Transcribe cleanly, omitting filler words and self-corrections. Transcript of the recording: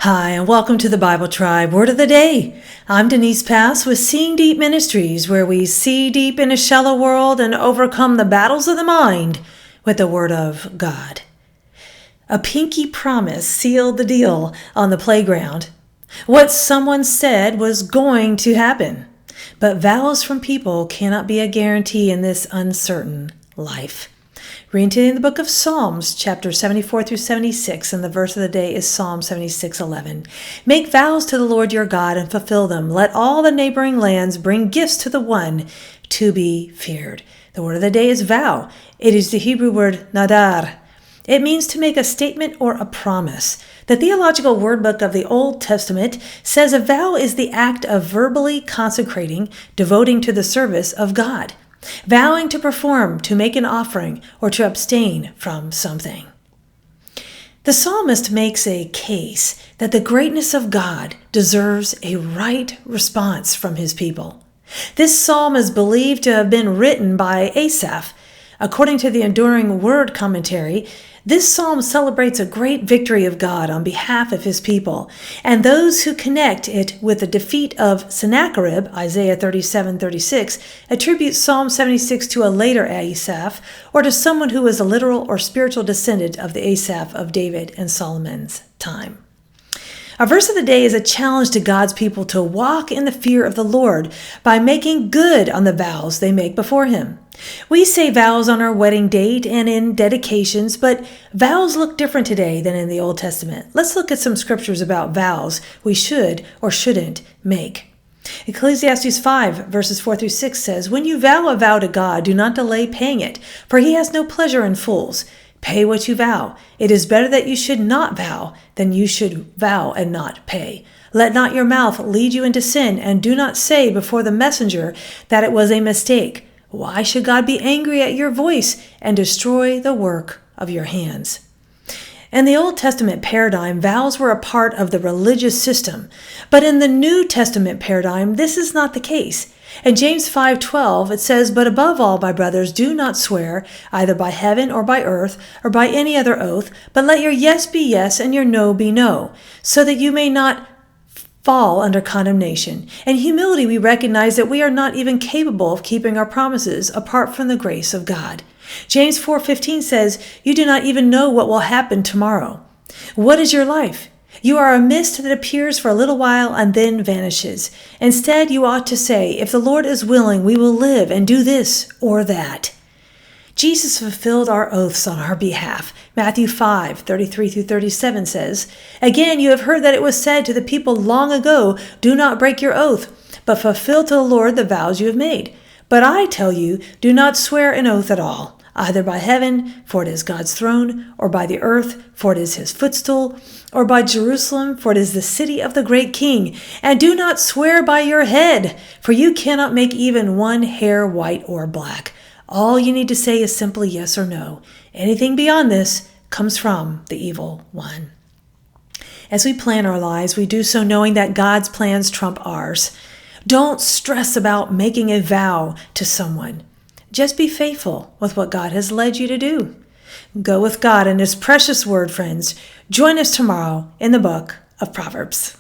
Hi, and welcome to the Bible Tribe Word of the Day. I'm Denise Pass with Seeing Deep Ministries, where we see deep in a shallow world and overcome the battles of the mind with the Word of God. A pinky promise sealed the deal on the playground. What someone said was going to happen. But vows from people cannot be a guarantee in this uncertain life. Reading today in the book of Psalms, chapter 74 through 76, and the verse of the day is Psalm 76:11. Make vows to the Lord your God and fulfill them. Let all the neighboring lands bring gifts to the one to be feared. The word of the day is vow. It is the Hebrew word naw-dar. It means to make a statement or a promise. The Theological Word Book of the Old Testament says a vow is the act of verbally consecrating, devoting to the service of God. Vowing to perform, to make an offering, or to abstain from something. The psalmist makes a case that the greatness of God deserves a right response from his people. This psalm is believed to have been written by Asaph. According to the Enduring Word Commentary, this psalm celebrates a great victory of God on behalf of his people, and those who connect it with the defeat of Sennacherib, Isaiah 37:36, attribute Psalm 76 to a later Asaph, or to someone who was a literal or spiritual descendant of the Asaph of David and Solomon's time. Our verse of the day is a challenge to God's people to walk in the fear of the Lord by making good on the vows they make before him. We say vows on our wedding date and in dedications, but vows look different today than in the Old Testament. Let's look at some scriptures about vows we should or shouldn't make. Ecclesiastes 5 verses 4 through 6 says, "When you vow a vow to God, do not delay paying it, for he has no pleasure in fools. Pay what you vow. It is better that you should not vow than you should vow and not pay. Let not your mouth lead you into sin, and do not say before the messenger that it was a mistake. Why should God be angry at your voice and destroy the work of your hands?" In the Old Testament paradigm, vows were a part of the religious system. But in the New Testament paradigm, this is not the case. In James 5:12, it says, "But above all, my brothers, do not swear, either by heaven or by earth, or by any other oath, but let your yes be yes and your no be no, so that you may not fall under condemnation. In humility, we recognize that we are not even capable of keeping our promises apart from the grace of God." James 4:15 says, "You do not even know what will happen tomorrow." What is your life? You are a mist that appears for a little while and then vanishes. Instead, you ought to say, "If the Lord is willing, we will live and do this or that." Jesus fulfilled our oaths on our behalf. Matthew 5:33 through 37 says, "Again, you have heard that it was said to the people long ago, 'Do not break your oath, but fulfill to the Lord the vows you have made.' But I tell you, do not swear an oath at all, either by heaven, for it is God's throne, or by the earth, for it is his footstool, or by Jerusalem, for it is the city of the great king. And do not swear by your head, for you cannot make even one hair white or black. All you need to say is simply yes or no. Anything beyond this comes from the evil one." As we plan our lives, we do so knowing that God's plans trump ours. Don't stress about making a vow to someone. Just be faithful with what God has led you to do. Go with God and his precious word, friends. Join us tomorrow in the book of Proverbs.